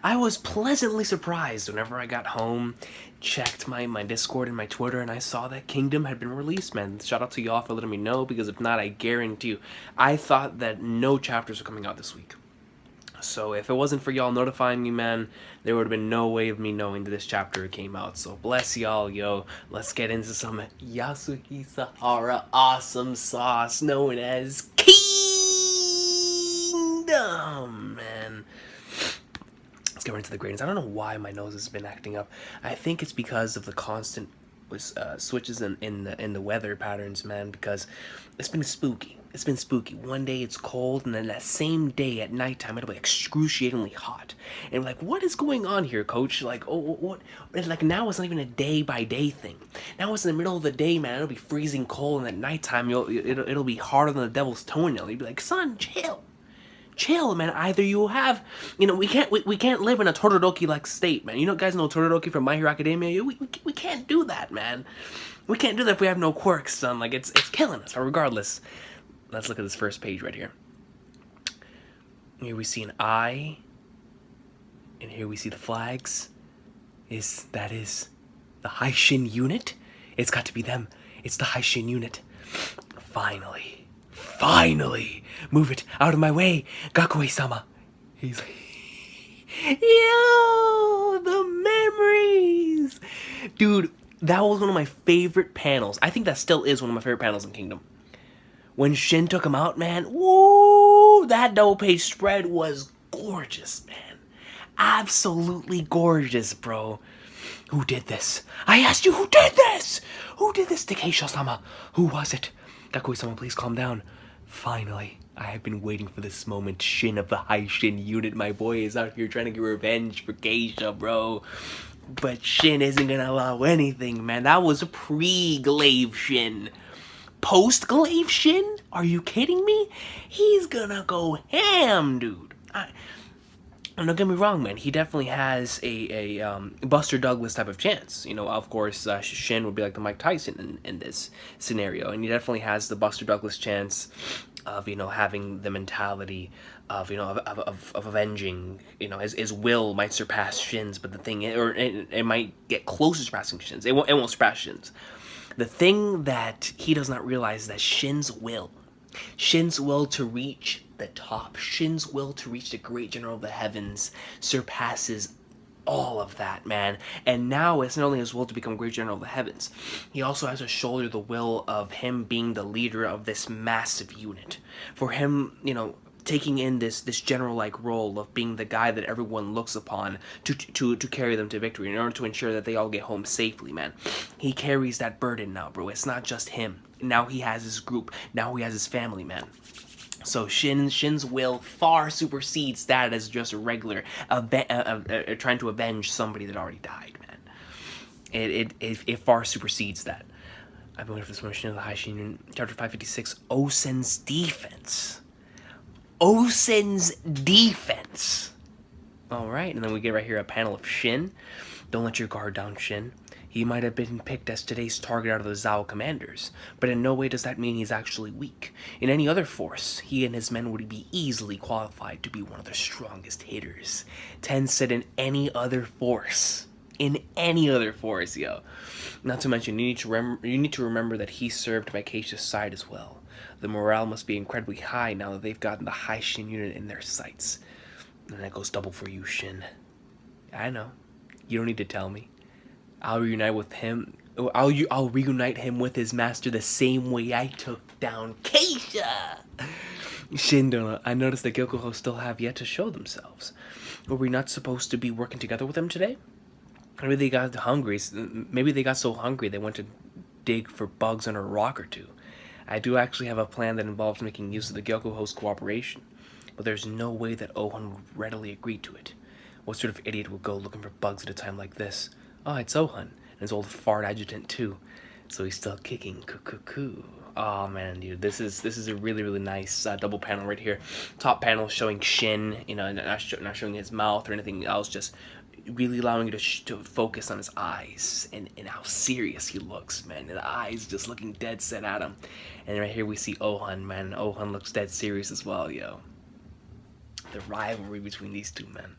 I was pleasantly surprised whenever I got home, checked my Discord and my Twitter, and I saw that Kingdom had been released, man. Shout out to y'all for letting me know, because if not, I guarantee you, I thought that no chapters were coming out this week. So if it wasn't for y'all notifying me, man, there would have been no way of me knowing that this chapter came out. So bless y'all, yo. Let's get into some Yasuki Sahara awesome sauce known as Kingdom, man. Let's get right into the gradings. I don't know why my nose has been acting up. I think it's because of the constant switches in the weather patterns, man, because it's been spooky. It's been spooky. One day it's cold, and then that same day at nighttime it'll be excruciatingly hot. And we're like, what is going on here, coach? Like, oh, what? It's like now it's not even a day by day thing. Now it's in the middle of the day, man. It'll be freezing cold, and at nighttime it'll be harder than the devil's toenail. You'll be like, son, chill, man. Either you have, we can't live in a Todoroki like state, man. You know, guys know Todoroki from My Hero Academia. We can't do that, man. We can't do that if we have no quirks, son. Like it's killing us. But regardless, let's look at this first page right here. Here we see an eye, and here we see the flags. That is the High Shin unit? It's got to be them. It's the High Shin unit. Finally! Move it out of my way, Gaku-sama. He's like, yo, the memories! Dude, that was one of my favorite panels. I think that still is one of my favorite panels in Kingdom. When Shin took him out, man, woo! That double page spread was gorgeous, man. Absolutely gorgeous, bro. Who did this? I asked you, who did this? Who did this, Takeisho-sama? Who was it? Gaku-sama, please calm down. Finally, I have been waiting for this moment. Shin of the High Shin unit, my boy, is out here trying to get revenge for Geisha, bro. But Shin isn't gonna allow anything, man. That was pre-Glaive Shin. Post-Glaive Shin? Are you kidding me? He's gonna go ham, dude. Don't get me wrong, man. He definitely has a Buster Douglas type of chance. Of course, Shin would be like the Mike Tyson in this scenario, and he definitely has the Buster Douglas chance of having the mentality of of avenging. His will might surpass Shin's, but the thing is, or it might get close to surpassing Shin's. It won't surpass Shin's. The thing that he does not realize is that Shin's will to reach the top, Shin's will to reach the great general of the heavens surpasses all of that, man. And now it's not only his will to become great general of the heavens, he also has to shoulder the will of him being the leader of this massive unit. For him, taking in this general-like role of being the guy that everyone looks upon to carry them to victory in order to ensure that they all get home safely, man. He carries that burden now, bro. It's not just him. Now he has his group. Now he has his family, man. So Shin's will far supersedes that as just a regular trying to avenge somebody that already died, man. It far supersedes that. I've been waiting for this motion of the High Shin, chapter 556, Osen's defense. Osen's defense. Alright, and then we get right here a panel of Shin. Don't let your guard down, Shin. He might have been picked as today's target out of the Zhao commanders, but in no way does that mean he's actually weak. In any other force, he and his men would be easily qualified to be one of the strongest hitters. Ten said in any other force. In any other force, yo. Not to mention, you need to remember that he served by Keisha's side as well. The morale must be incredibly high now that they've gotten the High Shin unit in their sights. And that goes double for you, Shin. I know. You don't need to tell me. I'll reunite with him. I'll reunite him with his master the same way I took down Keisha. Shin, I noticed the Gyokuho still have yet to show themselves. Were we not supposed to be working together with them today? Maybe they got hungry. Maybe they got so hungry they went to dig for bugs under a rock or two. I do actually have a plan that involves making use of the Gyokuho's cooperation, but there's no way that Ohan would readily agree to it. What sort of idiot would go looking for bugs at a time like this? Oh, it's Ohan, and his old fart adjutant too. So he's still kicking. Kou. Oh man, dude, this is a really, really nice double panel right here. Top panel showing Shin, not showing his mouth or anything else, just really allowing you to focus on his eyes and how serious he looks, man. The eyes just looking dead set at him. And right here we see Ohan, man. Ohan looks dead serious as well, yo. The rivalry between these two men.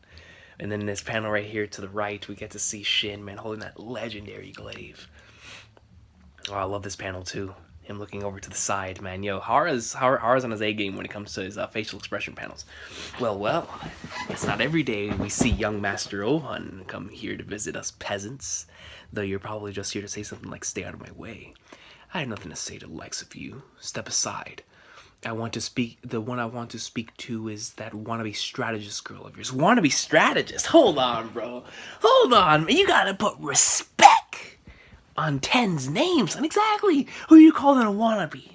And then this panel right here to the right, we get to see Shin, man, holding that legendary glaive. Oh, I love this panel too. Him looking over to the side, man. Yo, Hara's on his A game when it comes to his facial expression panels. Well, it's not every day we see young Master Ohan come here to visit us peasants. Though you're probably just here to say something like, stay out of my way. I have nothing to say to the likes of you. Step aside. The one I want to speak to is that wannabe strategist girl of yours. Wannabe strategist? Hold on, bro. Hold on. You gotta put respect on Ten's names. And exactly who you calling a wannabe.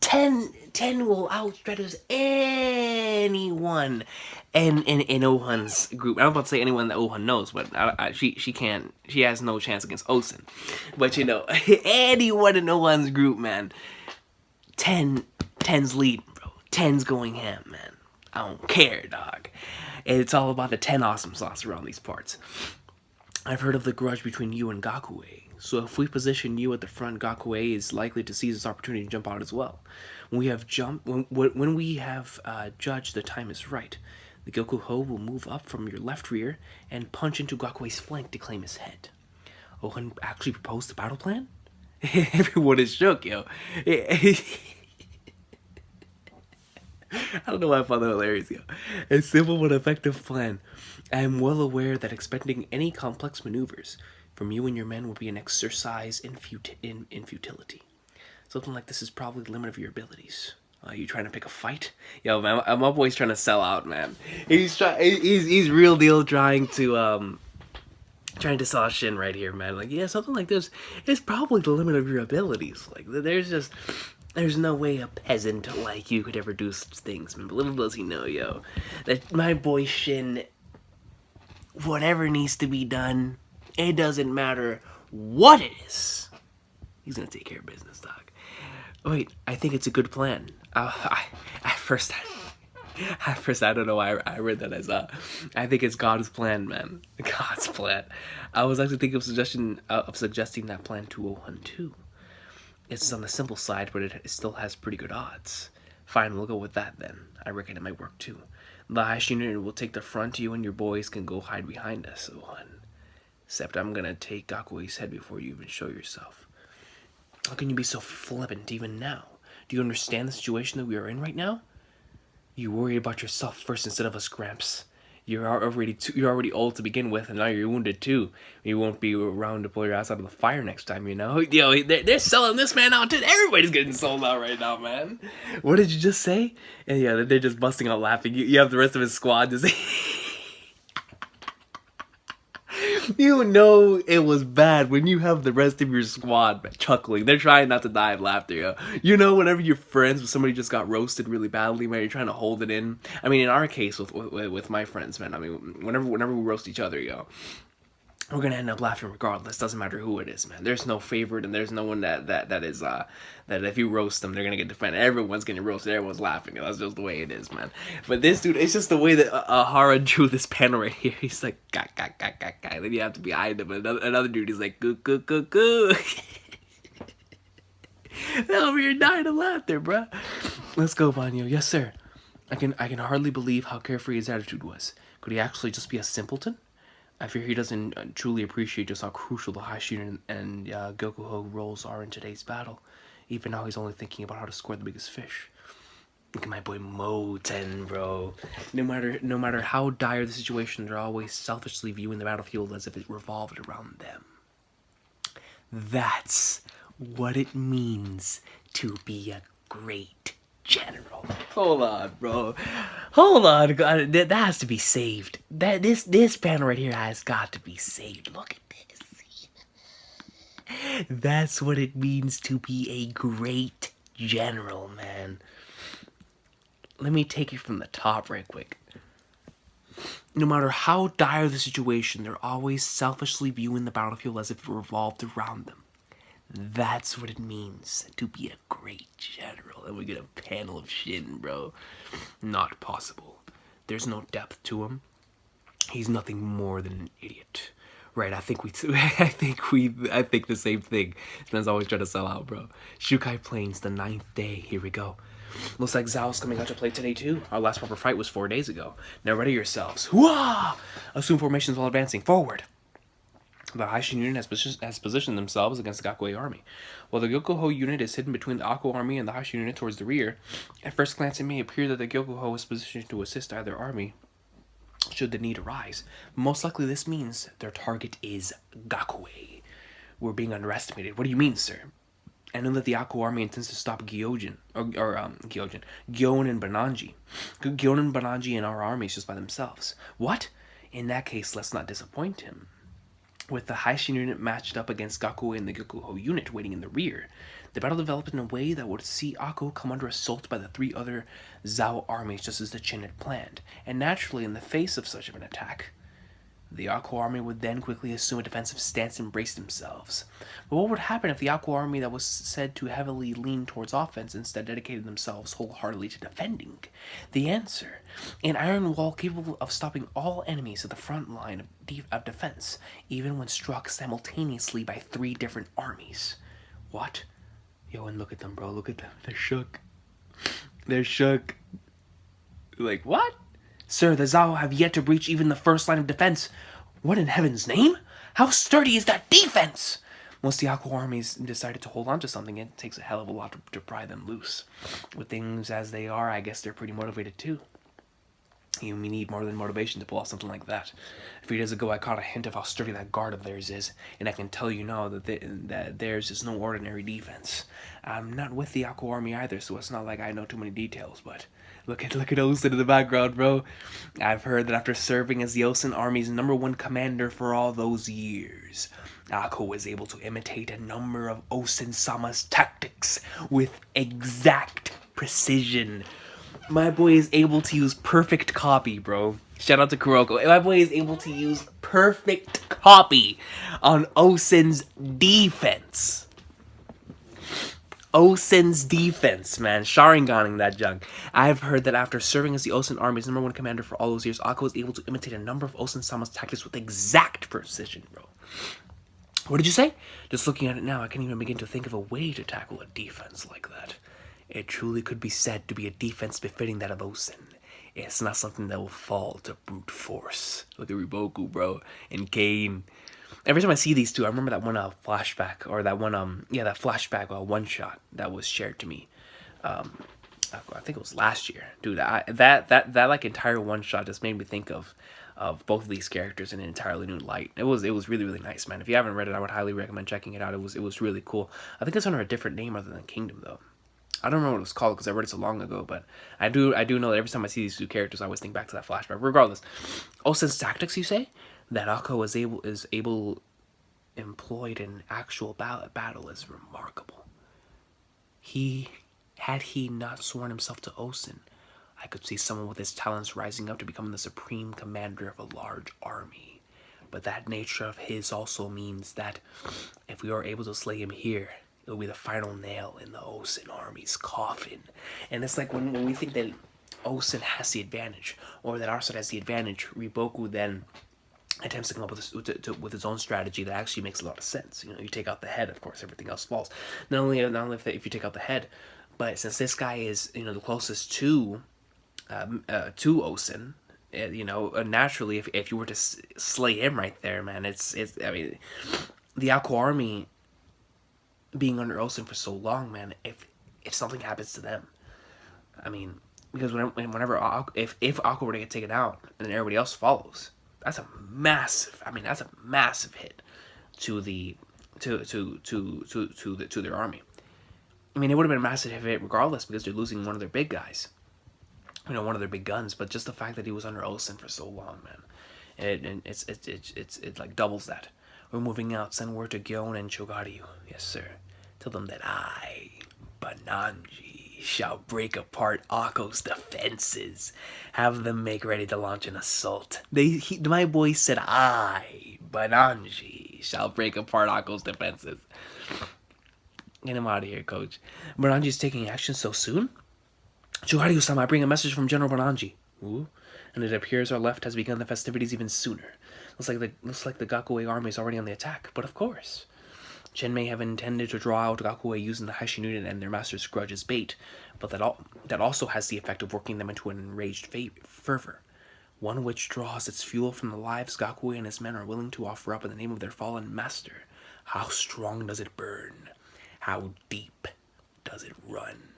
Ten will outstrategize anyone in Ohan's group. I'm about to say anyone that Ohan knows, but she can't. She has no chance against Osen. But you know, anyone in Ohan's group, man. Ten's leading, bro. Ten's going ham, man. I don't care, dog. It's all about the 10 awesome sauce around these parts. I've heard of the grudge between you and Gaku. So if we position you at the front, Gaku is likely to seize this opportunity to jump out as well. When we have judged the time is right, the Gaku will move up from your left rear and punch into Gaku's flank to claim his head. Ohan actually proposed the battle plan? Everyone is shook, yo. I don't know why I found that hilarious, yo. A simple but effective plan. I am well aware that expecting any complex maneuvers from you and your men would be an exercise in futility. Something like this is probably the limit of your abilities. Are you trying to pick a fight? Yo, man, my boy's trying to sell out, man. He's real deal trying to sell Shin right here, man. Like, yeah, something like this is probably the limit of your abilities. Like, there's no way a peasant like you could ever do such things, man. But little does he know, yo, that my boy Shin, whatever needs to be done, it doesn't matter what it is, he's gonna take care of business, dog. Wait, I think it's a good plan. At first, I don't know why I read that as I think it's God's plan, man. God's plan. I was actually thinking of suggesting that plan to Ohan too. It's on the simple side, but it still has pretty good odds. Fine, we'll go with that then. I reckon it might work too. The High Shin will take the front. You and your boys can go hide behind us, Ohan. Except I'm gonna take Gaku's head before you even show yourself. How can you be so flippant even now? Do you understand the situation that we are in right now? You worry about yourself first instead of us, Gramps. You're already old to begin with, and now you're wounded too. You won't be around to pull your ass out of the fire next time, you know? Yo, they're selling this man out too. Everybody's getting sold out right now, man. What did you just say? And yeah, they're just busting out laughing. You have the rest of his squad just... You know it was bad when you have the rest of your squad chuckling. They're trying not to die of laughter, yo. You know, whenever you're friends with somebody who just got roasted really badly, man, you're trying to hold it in. I mean, in our case with my friends, man, I mean, whenever we roast each other, yo, we're gonna end up laughing regardless. Doesn't matter who it is, man. There's no favorite, and there's no one that if you roast them, they're gonna get defended. Everyone's getting roasted. Everyone's laughing. That's just the way it is, man. But this dude, it's just the way that Hara drew this panel right here. He's like, gah, gah, gah, gah, gah. Then you have to be behind him. Another dude, he's like, goo, goo, goo, goo. Over here dying of laughter, bruh. Let's go, Banyo. Yes, sir. I can hardly believe how carefree his attitude was. Could he actually just be a simpleton? I fear he doesn't truly appreciate just how crucial the High Shin and Gaku roles are in today's battle. Even now, he's only thinking about how to score the biggest fish. Look at my boy Moten, bro. No matter how dire the situation, they're always selfishly viewing the battlefield as if it revolved around them. That's what it means to be a great general. Hold on, bro. Hold on. God, that has to be saved. This panel right here has got to be saved. Look at this. That's what it means to be a great general, man. Let me take it from the top right quick. No matter how dire the situation, they're always selfishly viewing the battlefield as if it revolved around them. That's what it means to be a great general. And we get a panel of Shin, bro. Not possible. There's no depth to him. He's nothing more than an idiot. Right, I think the same thing. This man's always trying to sell out, bro. Shukai Plains, the 9th day. Here we go. Looks like Zhao's coming out to play today too. Our last proper fight was 4 days ago. Now ready yourselves. Hooah! Assume formations while advancing. Forward! The Haishin unit has positioned themselves against the Gaku army. While the Gyokuho unit is hidden between the A Kou army and the Haishin unit towards the rear, at first glance it may appear that the Gyokuho is positioned to assist either army should the need arise. Most likely this means their target is Gaku. We're being underestimated. What do you mean, sir? I know that the A Kou army intends to stop Gyon and Bananji. Gyon and Bananji and our armies just by themselves. What? In that case, let's not disappoint him. With the Haishin unit matched up against Gaku and the Gyokuho unit waiting in the rear, the battle developed in a way that would see A Kou come under assault by the 3 other Zhao armies just as the Shin had planned, and naturally in the face of such an attack, the A Kou army would then quickly assume a defensive stance and brace themselves. But what would happen if the A Kou army that was said to heavily lean towards offense instead dedicated themselves wholeheartedly to defending? The answer: an iron wall capable of stopping all enemies at the front line of defense, even when struck simultaneously by 3 different armies. What? Yo, and look at them, bro. Look at them. They're shook. They're shook. Like, what? Sir, the Zhao have yet to breach even the first line of defense. What in heaven's name? How sturdy is that defense? Once the A Kou armies decided to hold on to something, it takes a hell of a lot to pry them loose. With things as they are, I guess they're pretty motivated too. You need more than motivation to pull off something like that. A few days ago, I caught a hint of how sturdy that guard of theirs is, and I can tell you now that theirs is no ordinary defense. I'm not with the A Kou army either, so it's not like I know too many details, but look at Osen in the background, bro. I've heard that after serving as the Osen army's #1 commander for all those years, A Kou was able to imitate a number of Osen-sama's tactics with exact precision. My boy is able to use perfect copy, bro. Shout out to Kuroko. My boy is able to use perfect copy on Osen's defense. Osen's defense, man. Sharinganing that junk. I've heard that after serving as the Osen army's #1 commander for all those years, A Kou was able to imitate a number of Osen-sama's tactics with exact precision, bro. What did you say? Just looking at it now, I can't even begin to think of a way to tackle a defense like that. It truly could be said to be a defense befitting that of Osen. It's not something that will fall to brute force. Look at Riboku, bro, and Kane. Every time I see these two, I remember that one flashback, or that one, that flashback one-shot that was shared to me. I think it was last year. Dude, that like entire one-shot just made me think of both of these characters in an entirely new light. It was really, really nice, man. If you haven't read it, I would highly recommend checking it out. It was really cool. I think it's under a different name other than Kingdom, though. I don't remember what it was called because I read it so long ago, but I do know that every time I see these two characters, I always think back to that flashback. Regardless, Osen's tactics, you say, that A Kou is able employed in actual battle is remarkable. Had he not sworn himself to Osen, I could see someone with his talents rising up to become the supreme commander of a large army. But that nature of his also means that if we are able to slay him here, it will be the final nail in the Osen army's coffin. And it's like when we think that Osen has the advantage, or that our side has the advantage, Riboku then attempts to come up with his own strategy that actually makes a lot of sense. You know, you take out the head, of course, everything else falls. Not only if you take out the head, but since this guy is, the closest to Osen, naturally, if you were to slay him right there, man, I mean, the A Kou army being under Osen for so long, man, if something happens to them, I mean, because whenever if A Kou were to get taken out and then everybody else follows, that's a massive hit to their army. I mean, it would have been a massive hit regardless because they're losing one of their big guys, one of their big guns. But just the fact that he was under Osen for so long, man, it like doubles that. We're moving out. Send word to Gyon and Chogaryu. Yes, sir. Tell them that I, Bananji, shall break apart A Kou's defenses. Have them make ready to launch an assault. My boy said I, Bananji, shall break apart A Kou's defenses. Get him out of here, coach. Bananji's taking action so soon? Chogaryu-sama, I bring a message from General Bananji. Ooh. And it appears our left has begun the festivities even sooner. Looks like the Gaku army is already on the attack, but of course. Shin may have intended to draw out Gaku using the Haishin unit and their master's grudge as bait, but that also has the effect of working them into an enraged fervor, one which draws its fuel from the lives Gaku and his men are willing to offer up in the name of their fallen master. How strong does it burn? How deep does it run?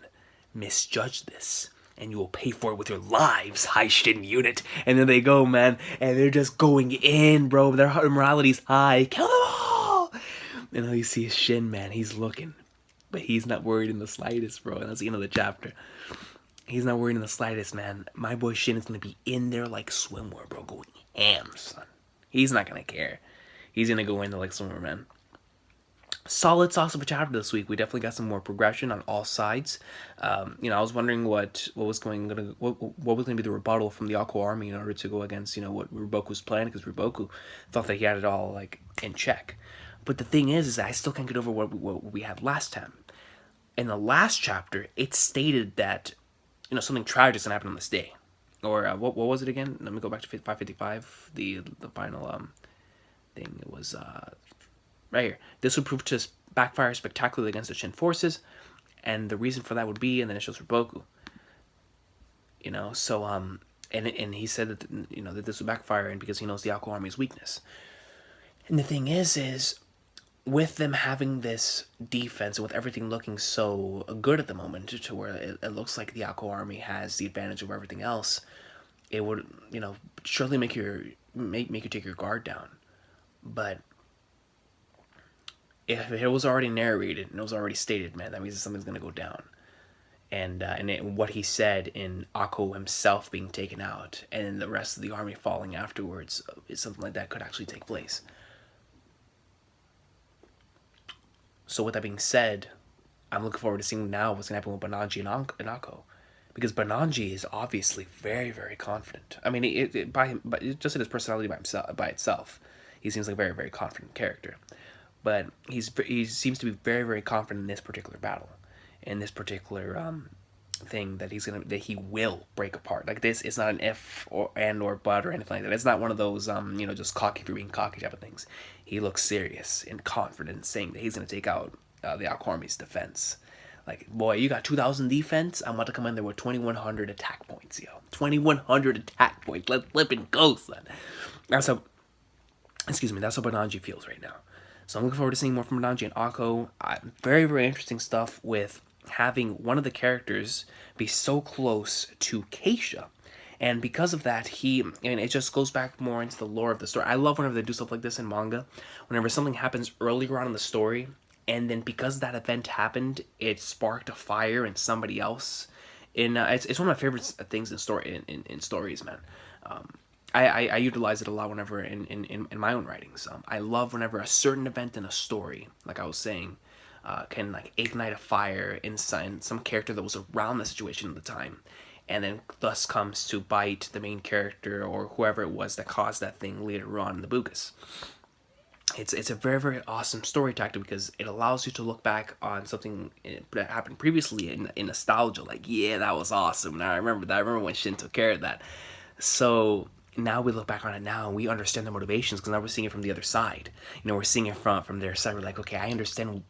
Misjudge this, and you will pay for it with your lives, Haishin unit. And then they go, man, and they're just going in, bro. Their morality's high. Kill them all! And all you see is Shin, man. He's looking, but he's not worried in the slightest, bro. And that's the end of the chapter. He's not worried in the slightest, man. My boy Shin is going to be in there like swimwear, bro, going ham, son. He's not going to care. He's going to go in there like swimwear, man. Solid sauce of a chapter this week. We definitely got some more progression on all sides. I was wondering what was going to be the rebuttal from the A Kou army in order to go against what Riboku's plan, because Riboku thought that he had it all like in check. But the thing is that I still can't get over what we had last time. In the last chapter, it stated that something tragic is gonna happen on this day, or what was it again? Let me go back to 555. The final thing. It was right here. This would prove to backfire spectacularly against the Shin forces, and the reason for that would be, and then it shows Riboku. And he said that that this would backfire, and because he knows the A Kou army's weakness. And the thing is with them having this defense and with everything looking so good at the moment, to where it looks like the A Kou army has the advantage over everything else, it would surely make you take your guard down. But if it was already narrated and it was already stated, man, that means something's gonna go down. And what he said in A Kou himself being taken out, and then the rest of the army falling afterwards, is something like that could actually take place. So with that being said, I'm looking forward to seeing now what's gonna happen with Bananji and A Kou, because Bananji is obviously very, very confident. I mean, but just in his personality by itself, he seems like a very, very confident character. But he seems to be very, very confident in this particular battle, in this particular thing that he will break apart. Like this, it's not an if or and or but or anything like that. It's not one of those just cocky for being cocky type of things. He looks serious and confident, saying that he's gonna take out the A Kou army's defense. Like, boy, you got 2,000 defense. I'm about to come in there with 2,100 attack points, yo. 2,100 attack points. Let's flip and go, son. That's how Bananji feels right now. So I'm looking forward to seeing more from Bananji and A Kou. Very, very interesting stuff with having one of the characters be so close to Keisha. And because of that, it just goes back more into the lore of the story. I love whenever they do stuff like this in manga. Whenever something happens earlier on in the story, and then because that event happened, it sparked a fire in somebody else. It's one of my favorite things in stories, man. I utilize it a lot whenever in my own writings. I love whenever a certain event in a story, like I was saying, can like ignite a fire inside some character that was around the situation at the time, and then thus comes to bite the main character or whoever it was that caused that thing later on in the Bukas. It's a very, very awesome story tactic because it allows you to look back on something that happened previously in nostalgia. Like, yeah, that was awesome. Now I remember that. I remember when Shin took care of that. So now we look back on it now and we understand their motivations, because now we're seeing it from the other side. We're seeing it from their side. We're like, okay, I understand.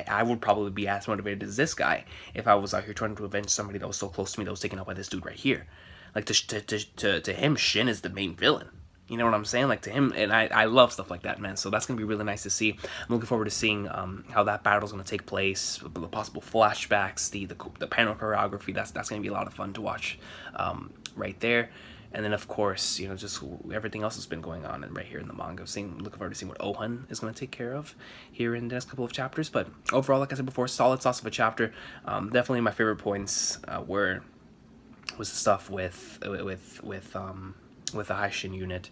I would probably be as motivated as this guy if I was out here trying to avenge somebody that was so close to me that was taken out by this dude right here. Like, to him, Shin is the main villain. You know what I'm saying? Like, to him, and I love stuff like that, man. So that's going to be really nice to see. I'm looking forward to seeing how that battle's going to take place, the possible flashbacks, the panel choreography. That's going to be a lot of fun to watch right there. And then, of course, just everything else that's been going on and right here in the manga. Looking forward to seeing what Ohan is going to take care of here in the next couple of chapters. But overall, like I said before, solid sauce of a chapter. Definitely my favorite points was the stuff with the Haishin unit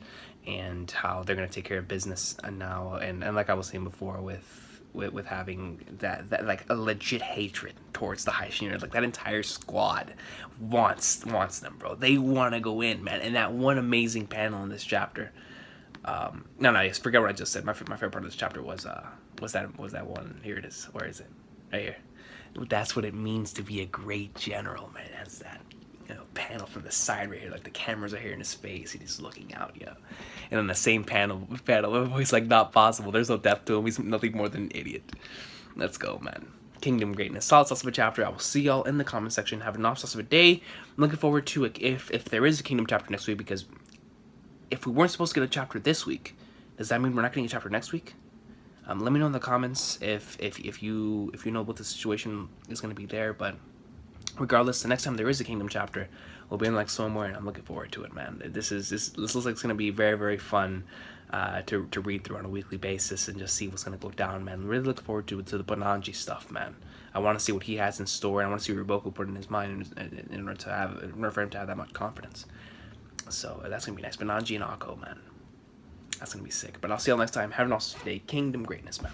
and how they're going to take care of business now. And like I was saying before, with having that like a legit hatred towards the Haishin unit. Like, that entire squad wants them, bro. They want to go in, man. And that one amazing panel in this chapter. Yes, forget what I just said. My favorite part of this chapter was that one. Here it is. Where is it? Right here. That's what it means to be a great general, man. That's that. you know, panel from the side right here, like the cameras are here in his face, and he's looking out, yeah. And then the same panel, he's like, not possible. There's no depth to him. He's nothing more than an idiot. Let's go, man. Kingdom greatness. Solid sauce of a chapter. I will see y'all in the comment section. Have a nice sauce of a day. I'm looking forward to it if there is a Kingdom chapter next week, because if we weren't supposed to get a chapter this week, does that mean we're not getting a chapter next week? Let me know in the comments if you know what the situation is going to be there. But regardless, the next time there is a Kingdom chapter, we'll be in like somewhere, and I'm looking forward to it, man. This looks like it's going to be very, very fun to read through on a weekly basis and just see what's going to go down, man. Really looking forward to the Bonanji stuff, man. I want to see what he has in store, and I want to see what Riboku put in his mind in order for him to have that much confidence. So that's going to be nice. Bonanji and A Kou, man. That's going to be sick. But I'll see y'all next time. Have an awesome day. Kingdom greatness, man.